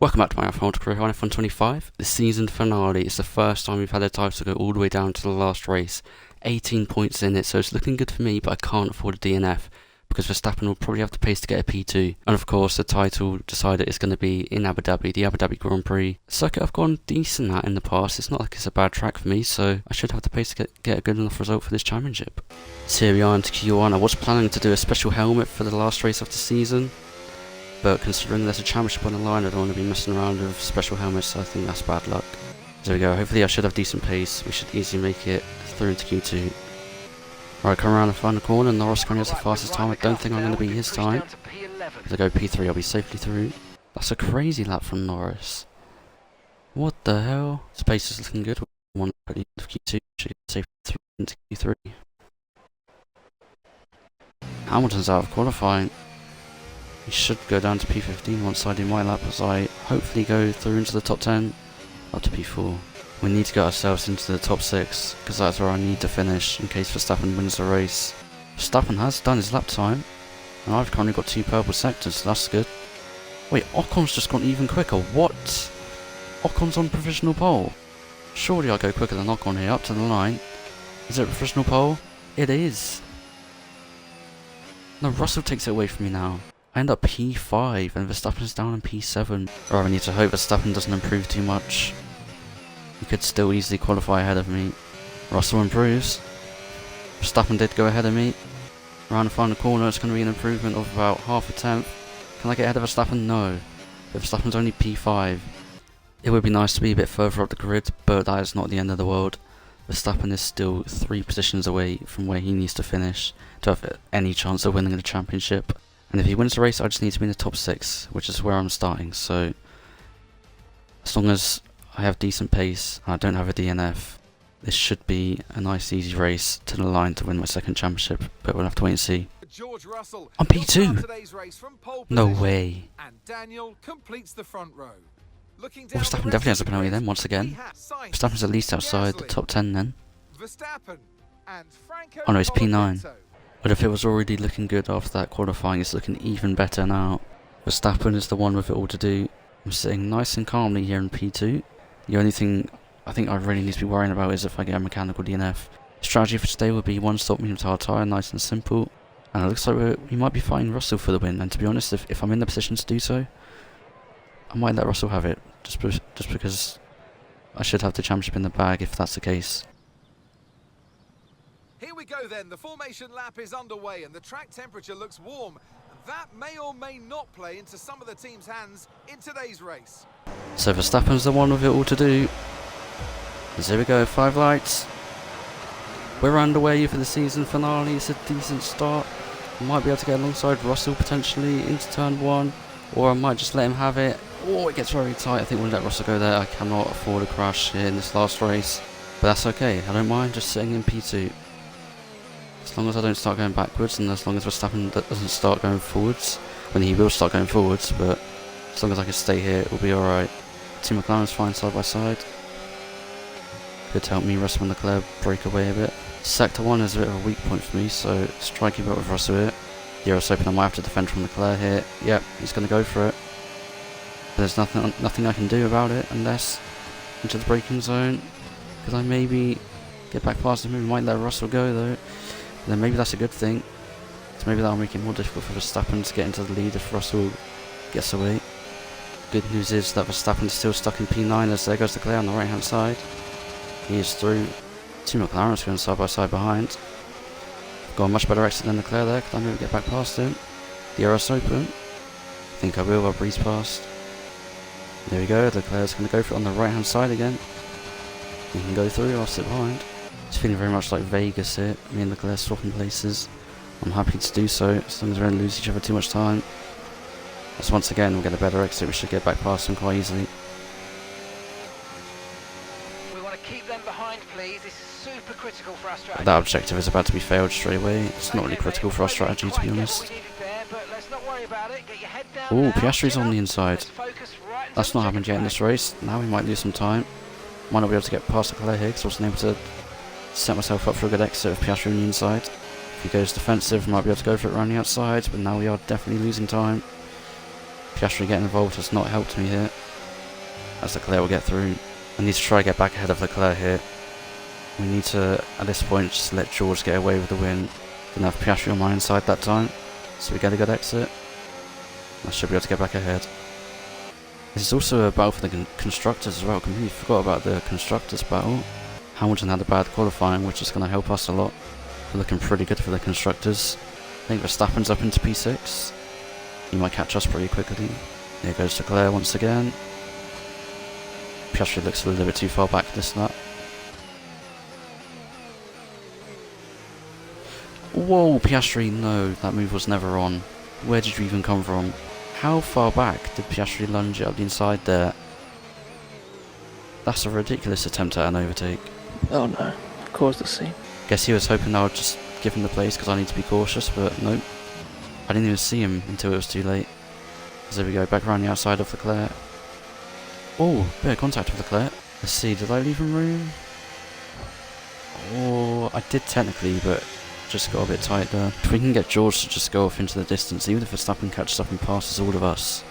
Welcome back to my F1 career on F1 25. The season finale is the first time we've had a title go all the way down to the last race. 18 points in it, so it's looking good for me, but I can't afford a DNF because Verstappen will probably have the pace to get a P2. And of course, the title decided is going to be in Abu Dhabi, the Abu Dhabi Grand Prix. Circuit I've gone decent at in the past. It's not like it's a bad track for me, so I should have the pace to get a good enough result for this championship. So here we are into Q1. I was planning to do a special helmet for the last race of the season, but considering there's a championship on the line, I don't want to be messing around with special helmets, so I think that's bad luck. There we go, hopefully I should have decent pace. We should easily make it through into Q2. Right, come around the final corner, Norris going to have the fastest time. I don't think I'm going to beat his time. If I go P3, I'll be safely through. That's a crazy lap from Norris. What the hell? His pace is looking good. One at the end of Q2, should get safely through into Q3. Hamilton's out of qualifying. He should go down to P15 once I do my lap, as I hopefully go through into the top 10, up to P4. We need to get ourselves into the top 6, because that's where I need to finish in case Verstappen wins the race. Verstappen has done his lap time, and I've currently got 2 purple sectors, so that's good. Wait, Ocon's just gone even quicker, what? Ocon's on provisional pole. Surely I'll go quicker than Ocon here, up to the line. Is it a provisional pole? It is. No, Russell takes it away from me now. I end up P5 and Verstappen's down in P7. Or I need to hope Verstappen doesn't improve too much. He could still easily qualify ahead of me. Russell improves. Verstappen did go ahead of me. Around the final corner, it's going to be an improvement of about half a tenth. Can I get ahead of Verstappen? No. But Verstappen's only P5. It would be nice to be a bit further up the grid, but that is not the end of the world. Verstappen is still 3 positions away from where he needs to finish to have any chance of winning the championship. And if he wins the race, I just need to be in the top 6, which is where I'm starting. So, as long as I have decent pace and I don't have a DNF, this should be a nice easy race to the line to win my second championship. But we'll have to wait and see. I'm P2! No way. And Daniel completes the front row. Verstappen definitely has a penalty then, once again. Verstappen's at least outside the top 10 then. Oh no, it's P9. But if it was already looking good after that qualifying, it's looking even better now. Verstappen is the one with it all to do. I'm sitting nice and calmly here in P2. The only thing I think I really need to be worrying about is if I get a mechanical DNF. Strategy for today would be 1 stop medium tire tyre, nice and simple. And it looks like we might be fighting Russell for the win. And to be honest, if I'm in the position to do so, I might let Russell have it. Just because I should have the championship in the bag if that's the case. Here we go then, the formation lap is underway and the track temperature looks warm. That may or may not play into some of the team's hands in today's race. So Verstappen's the one with it all to do. So here we go, 5 lights. We're underway for the season finale, it's a decent start. I might be able to get alongside Russell potentially into turn 1, or I might just let him have it. Oh, it gets very tight, I think we'll let Russell go there. I cannot afford a crash here in this last race. But that's okay, I don't mind just sitting in P2. As long as I don't start going backwards, and as long as Verstappen doesn't start going forwards, when he will start going forwards, but as long as I can stay here, it will be alright. Team McLaren's fine side by side. Could help me, Russell and Leclerc break away a bit. Sector 1 is a bit of a weak point for me, so striking a bit with Russell here. Yeah, I was hoping I might have to defend from Leclerc here. Yep, he's going to go for it. There's nothing I can do about it unless into the braking zone, because I maybe get back past him. We might let Russell go though. Then maybe that's a good thing. So maybe that'll make it more difficult for Verstappen to get into the lead if Russell gets away. Good news is that Verstappen's still stuck in P9 as there goes Leclerc on the right hand side. He is through. Team McLaren's going side by side behind. Got a much better exit than Leclerc there, can I maybe get back past him? The aero's open. I think I will, I'll breeze past. There we go, Leclerc's going to go for it on the right hand side again. He can go through, I'll sit behind. It's feeling very much like Vegas here, me and Leclerc swapping places. I'm happy to do so, as long as we don't lose each other too much time. As once again we'll get a better exit, we should get back past him quite easily. We want to keep them behind, please. This is super critical for our strategy. But that objective is about to be failed straight away. It's not really critical for our strategy, to be honest. Ooh, Piastri's on the inside. That's not happened yet in this race. Now we might lose some time. Might not be able to get past Leclerc here because I wasn't able to set myself up for a good exit of Piastri on the inside. If he goes defensive, I might be able to go for it around the outside, but now we are definitely losing time. Piastri getting involved has not helped me here. as Leclerc will get through. I need to try to get back ahead of Leclerc here. We need to, at this point, just let George get away with the win. Didn't have Piastri on my inside that time, so we get a good exit. I should be able to get back ahead. This is also a battle for the constructors as well. Completely forgot about the constructors battle. Hamilton had a bad qualifying, which is going to help us a lot. We're looking pretty good for the constructors. I think Verstappen's up into P6. He might catch us pretty quickly. Here goes Leclerc once again. Piastri looks a little bit too far back this lap. Whoa, Piastri, no, that move was never on. Where did you even come from? How far back did Piastri lunge it up the inside there? That's a ridiculous attempt at an overtake. Oh no, caused the scene. Guess he was hoping I would just give him the place because I need to be cautious, but nope. I didn't even see him until it was too late. So there we go, back around the outside of Leclerc. Oh, bit of contact with Leclerc. Let's see, did I leave him room? Oh, I did technically, but just got a bit tight there. If we can get George to just go off into the distance, even if Verstappen catches up and passes all of us.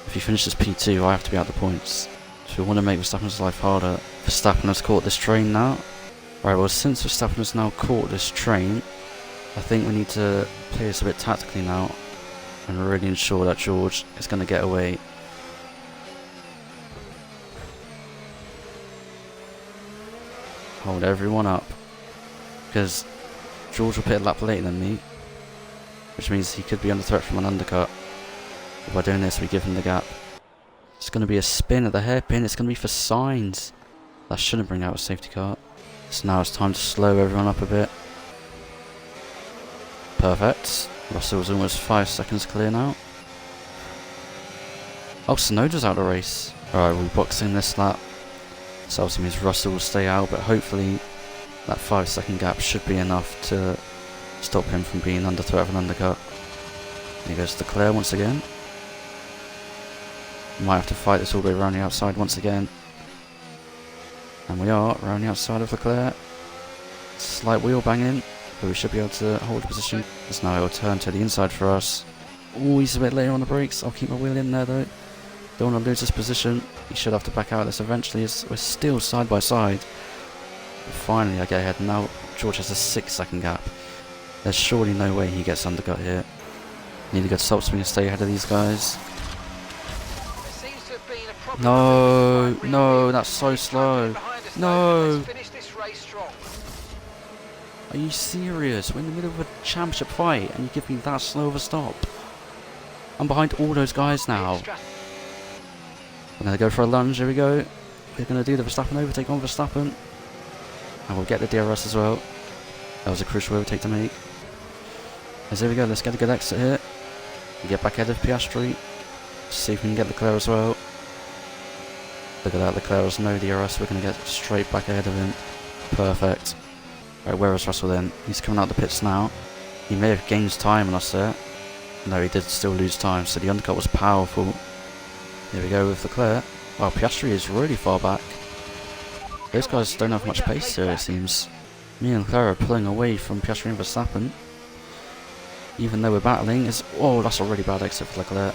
If he finishes P2, I have to be out the points. So we want to make Verstappen's life harder. Verstappen has caught this train now. Right, well, since Verstappen has now caught this train, I think we need to play this a bit tactically now and really ensure that George is going to get away. Hold everyone up, because George will pit a lap later than me, which means he could be under threat from an undercut. But by doing this, we give him the gap. It's going to be a spin at the hairpin. It's going to be for signs. That shouldn't bring out a safety car. So now it's time to slow everyone up a bit. Perfect. Russell's almost 5 seconds clear now. Oh, Tsunoda's out of the race. Alright, we're boxing this lap. So obviously means Russell will stay out, but hopefully that 5-second gap should be enough to stop him from being under threat of an undercut. Here goes Leclerc once again. Might have to fight this all the way around the outside once again. And we are around the outside of Leclerc. Slight wheel banging, but we should be able to hold the position. As now it will turn to the inside for us. Oh, he's a bit later on the brakes. I'll keep my wheel in there though. Don't want to lose this position. He should have to back out of this eventually, as we're still side by side. But finally I get ahead. Now George has a 6-second gap. There's surely no way he gets undercut here. Need a good stop speed to stay ahead of these guys. No, no, that's so slow. No. Are you serious? We're in the middle of a championship fight and you give me that slow of a stop. I'm behind all those guys now. I'm going to go for a lunge, here we go. We're going to do the Verstappen overtake on Verstappen. And we'll get the DRS as well. That was a crucial overtake to make. As here we go, let's get a good exit here. We get back ahead of Piastri. See if we can get Leclerc as well. Look at that, Leclerc has no DRS, we're going to get straight back ahead of him. Perfect. Right, where is Russell then? He's coming out the pits now. He may have gained time on us there. No, he did still lose time, so the undercut was powerful. Here we go with Leclerc. Wow, Piastri is really far back. Those guys don't have much pace here, it seems. Me and Leclerc are pulling away from Piastri and Verstappen. Even though we're battling, oh, that's a really bad exit for Leclerc.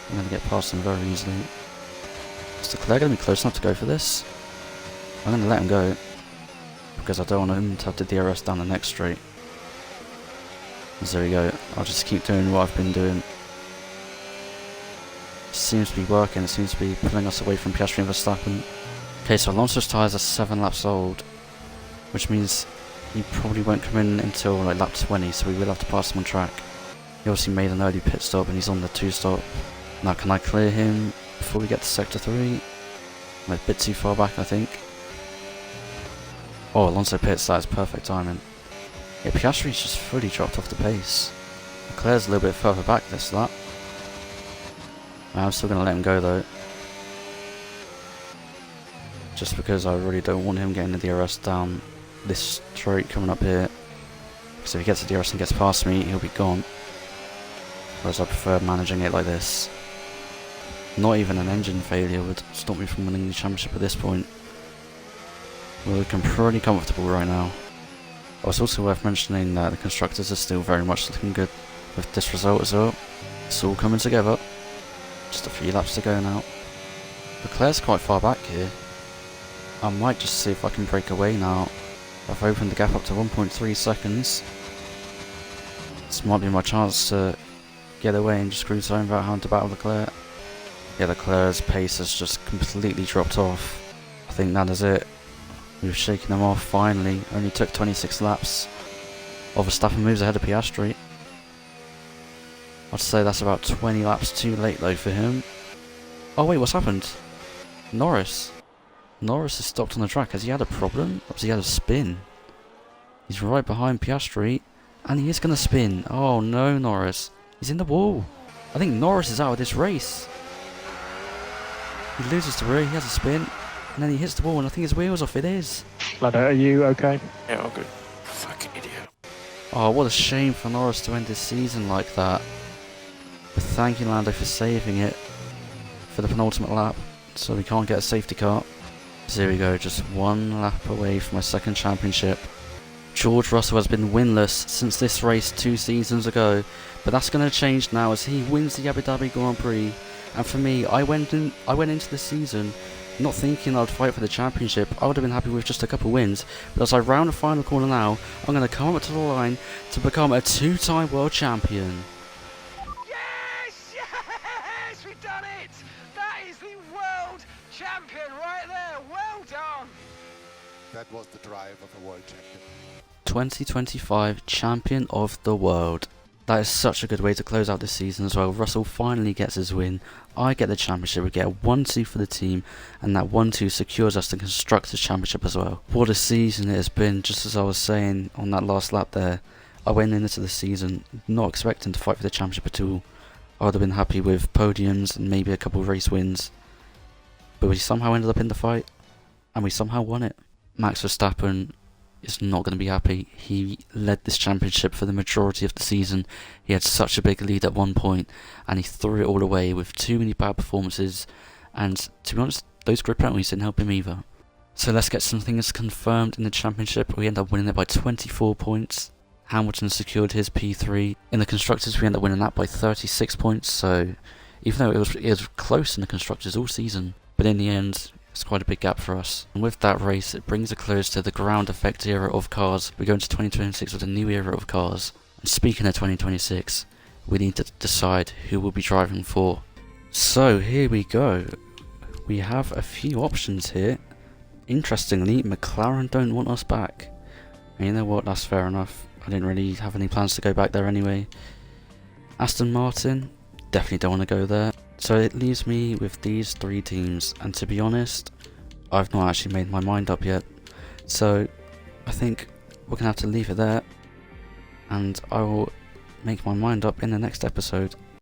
I'm going to get past him very easily. Is Leclerc going to be close enough to go for this? I'm going to let him go, because I don't want him to have the DRS down the next straight. So there we go. I'll just keep doing what I've been doing. It seems to be working. It seems to be pulling us away from Piastri and Verstappen. Okay, so Alonso's tyres are 7 laps old, which means he probably won't come in until like lap 20, so we will have to pass him on track. He obviously made an early pit stop and he's on the 2-stop. Now can I clear him before we get to sector 3? I'm a bit too far back, I think. Oh, Alonso pits, that is perfect timing. Yeah, Piastri's just fully dropped off the pace. Leclerc's a little bit further back this lap. I'm still going to let him go though. Just because I really don't want him getting the DRS down this straight coming up here. Because if he gets the DRS and gets past me, he'll be gone. Whereas I prefer managing it like this. Not even an engine failure would stop me from winning the championship at this point. We're looking pretty comfortable right now. Oh, it's also worth mentioning that the constructors are still very much looking good with this result as well. It's all coming together. Just a few laps to go now. Leclerc's quite far back here. I might just see if I can break away now. I've opened the gap up to 1.3 seconds. This might be my chance to get away and just cruise home without having to battle Leclerc. Yeah, Leclerc's pace has just completely dropped off. I think that is it. We've shaken them off finally. Only took 26 laps. Verstappen moves ahead of Piastri. I'd say that's about 20 laps too late though for him. Oh wait, what's happened? Norris has stopped on the track. Has he had a problem? Or has he had a spin? He's right behind Piastri. And he is going to spin. Oh no, Norris. He's in the wall. I think Norris is out of this race. He loses the rear, he has a spin. And then he hits the wall and I think his wheel's off. It is. Lando, are you okay? Yeah, all good. Fucking idiot. Oh, what a shame for Norris to end his season like that. But thank you, Lando, for saving it for the penultimate lap. So we can't get a safety car. So here we go, just one lap away from my second championship. George Russell has been winless since this race 2 seasons ago, but that's going to change now as he wins the Abu Dhabi Grand Prix. And for me, I went into the season not thinking I'd fight for the championship. I would have been happy with just a couple wins, but as I round the final corner now, I'm going to come up to the line to become a 2-time world champion. Yes! Yes! We've done it! That is the world champion right there. Well done. That was the drive of a world champion. 2025 champion of the world. That is such a good way to close out this season as well. Russell finally gets his win. I get the championship. We get a 1-2 for the team, and that 1-2 secures us the Constructors' Championship as well. What a season it has been. Just as I was saying on that last lap there, I went into the season not expecting to fight for the championship at all. I would have been happy with podiums and maybe a couple of race wins, but we somehow ended up in the fight, and we somehow won it. Max Verstappen is not going to be happy. He led this championship for the majority of the season. He had such a big lead at one point and he threw it all away with too many bad performances, and to be honest, those grid penalties didn't help him either. So let's get some things confirmed in the championship. We end up winning it by 24 points. Hamilton secured his P3. In the Constructors we end up winning that by 36 points, so even though it was close in the Constructors all season, but in the end it's quite a big gap for us. And with that race, it brings a close to the ground effect era of cars. We go into 2026 with a new era of cars. And speaking of 2026, we need to decide who we'll be driving for. So here we go. We have a few options here. Interestingly, McLaren don't want us back. And you know what, that's fair enough. I didn't really have any plans to go back there anyway. Aston Martin, definitely don't want to go there. So it leaves me with these 3 teams, and to be honest, I've not actually made my mind up yet. So I think we're going to have to leave it there, and I will make my mind up in the next episode.